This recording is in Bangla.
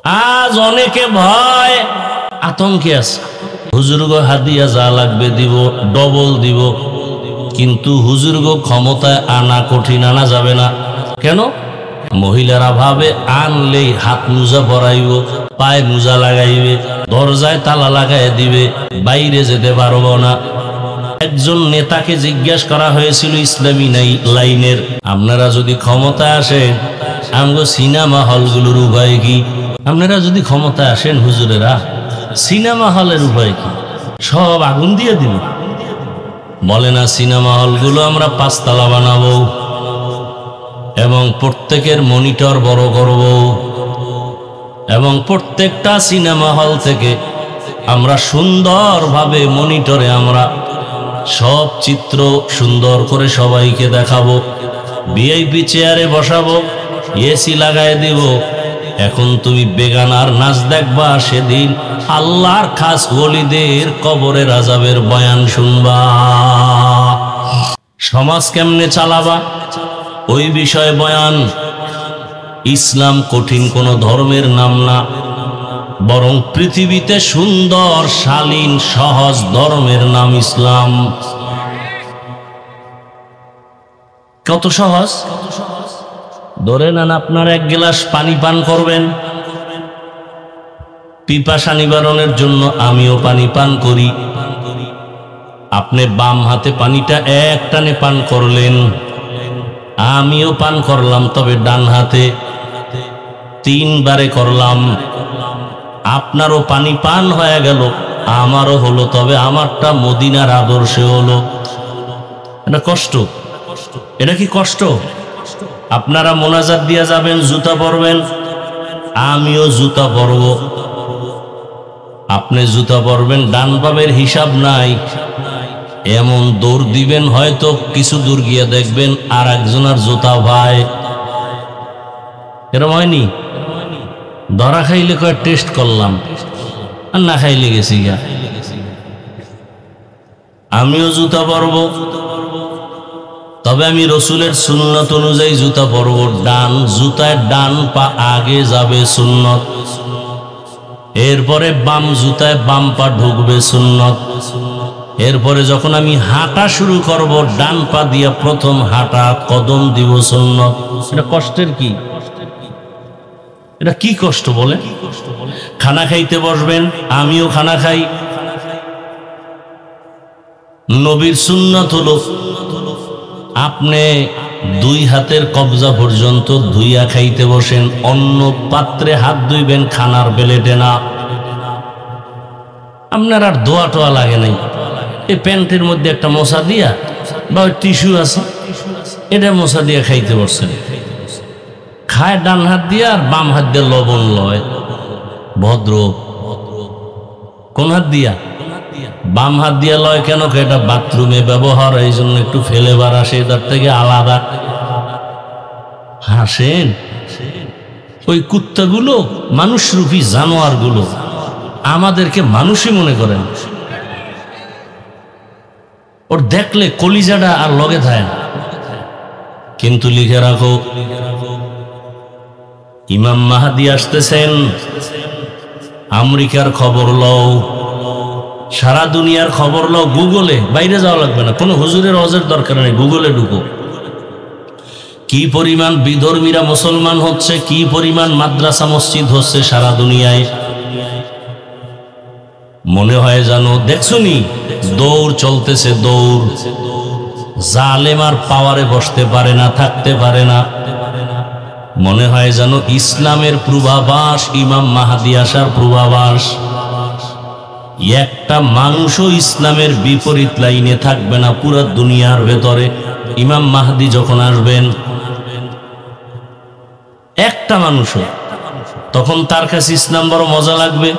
আজ অনেকে ভয় আতঙ্কে আছে, হুজুরগো হাদিয়া যা লাগবে দিব, ডবল দিব। কিন্তু হুজুরগো ক্ষমতায় আনা কঠিন, আনা যাবে না। কেন? মহিলারা ভাবে আনলেই হাত মোজা পরাইব, পায়ে মোজা লাগাইবে, দরজায় তালা লাগাই দিবে, বাইরে যেতে পারবো না। একজন নেতাকে জিজ্ঞাসা করা হয়েছিল ইসলামী লাইনের, আপনারা যদি ক্ষমতায় আসেন আমগো সিনেমা হলগুলোর উপায় কি? আপনারা যদি ক্ষমতায় আসেন হুজুরেরা, সিনেমা হলের উপায় কি? সব আগুন দিয়ে দিন। বলে না, সিনেমা হলগুলো আমরা 5 তলা বানাবো এবং প্রত্যেকের মনিটর বড় করব এবং প্রত্যেকটা সিনেমা হল থেকে আমরা সুন্দরভাবে মনিটরে আমরা সব চিত্র সুন্দর করে সবাইকে দেখাবো, ভিআইপি চেয়ারে বসাবো, এসি লাগায় দিব। এখন তুমি বেগানার নাচ দেখবা, সেদিন আল্লাহর খাস ওলিদের কবরের আযাবের বয়ান শুনবা। সমাজ কেমনে চালাবা ওই বিষয়ে বয়ান। ইসলাম কঠিন কোন ধর্মের নাম না, বরং পৃথিবীতে সুন্দর শালীন সহজ ধর্মের নাম ইসলাম। কত সহজ! ধরে নেন আপনার 1 গ্লাস পানি পান করবেন, পিপাসা নিবারণের জন্য আমিও পানি পান করি। আপনি বাম হাতে পানিটা এক টানে পান করলেন, আমিও পান করলাম, তবে ডান হাতে 3 বারে করলাম। আপনারও পানি পান হয়ে গেল, আমারও হলো, তবে আমারটা মদিনার আদর্শে হলো। এটা কষ্ট? এটা কি কষ্ট? আপনারা মোনাজাত দিয়ে যাবেন, জুতা পরবেন, আমিও জুতা পরব। আপনি জুতা পরবেন, ডান বামের হিসাব নাই, এমন দৌড় দিবেন, হয়তো কিছু দূর গিয়ে দেখবেন আর একজনের জুতা ভাই। এরকম হয়নি? ধরা খাইলে কয় টেস্ট করলাম, আর না খাইলে গেছি গা। আমিও জুতা পরব, তবে আমি রসুলের সুন্নত অনুযায়ী জুতা পরব। ডান জুতায় ডান পা আগে যাবে, সুন্নত। এরপরে বাম জুতায় বাম পা ঢুকবে, সুন্নত। এরপরে যখন আমি হাঁটা শুরু করব, ডান পা দিয়া প্রথম হাঁটা কদম দিব, সুন্নত। এটা কষ্টের কি? এটা কি কষ্ট বলে? খানা খাইতে বসবেন, আমিও খানা খাই। নবীর সুন্নত হলো আপনি 2 হাতের কবজা পর্যন্ত ধুইয়া খাইতে বসেন, অন্য পাত্রে হাত ধুইবেন, খানার প্লেটে না। আপনার আর দোয়া টোয়া লাগে নাই। এই প্যান্টের মধ্যে একটা মশা দিয়া বা ওই টিস্যু আছে, এটা মশা দিয়ে খাইতে বসছেন। খায় ডান হাত দিয়ে আর বাম হাত দিয়ে লবণ লয়, ভদ্র। কোন হাত দিয়া? বাম হাত দিয়া লয়। কেন? এটা বাথরুমে ব্যবহার, এই জন্য একটু ফেলে বার আসে, তার থেকে আলাদা। হাসেন? ওই কুত্তাগুলো, মানুষরূপী জানোয়ার গুলো আমাদেরকে মানুষই মনে করেন। ওর দেখলে কলিজাটা আর লগে থাকে। কিন্তু লিখে রাখো, ইমাম মাহদী আসতেছেন। আমেরিকার খবর লও, সারা দুনিয়ার খবর লও, গুগলে, বাইরে যাওয়া লাগবে না, কোনো হুজুরের ওয়াজের দরকার নেই, গুগলে ঢুকো। কি পরিমাণ বিধর্মীরা মুসলমান হচ্ছে, কি পরিমাণ মাদ্রাসা মসজিদ হচ্ছে সারা দুনিয়ায়। মনে হয় জানো, দেখছনি দৌড় চলতেছে, দৌড়। জালেম আর পাওয়ারে বসতে পারে না, থাকতে পারে না। মনে হয় যেন ইসলামের পূর্বাভাস, ইমাম মাহদী আসার পূর্বাভাস। একটা মানুষও ইসলামের বিপরীত লাইনে থাকবে না পুরো দুনিয়ার ভেতরে। ইমাম মাহদী যখন আসবেন, একটা মানুষও, তখন তার কাছে ইসলাম বড় মজা লাগবে।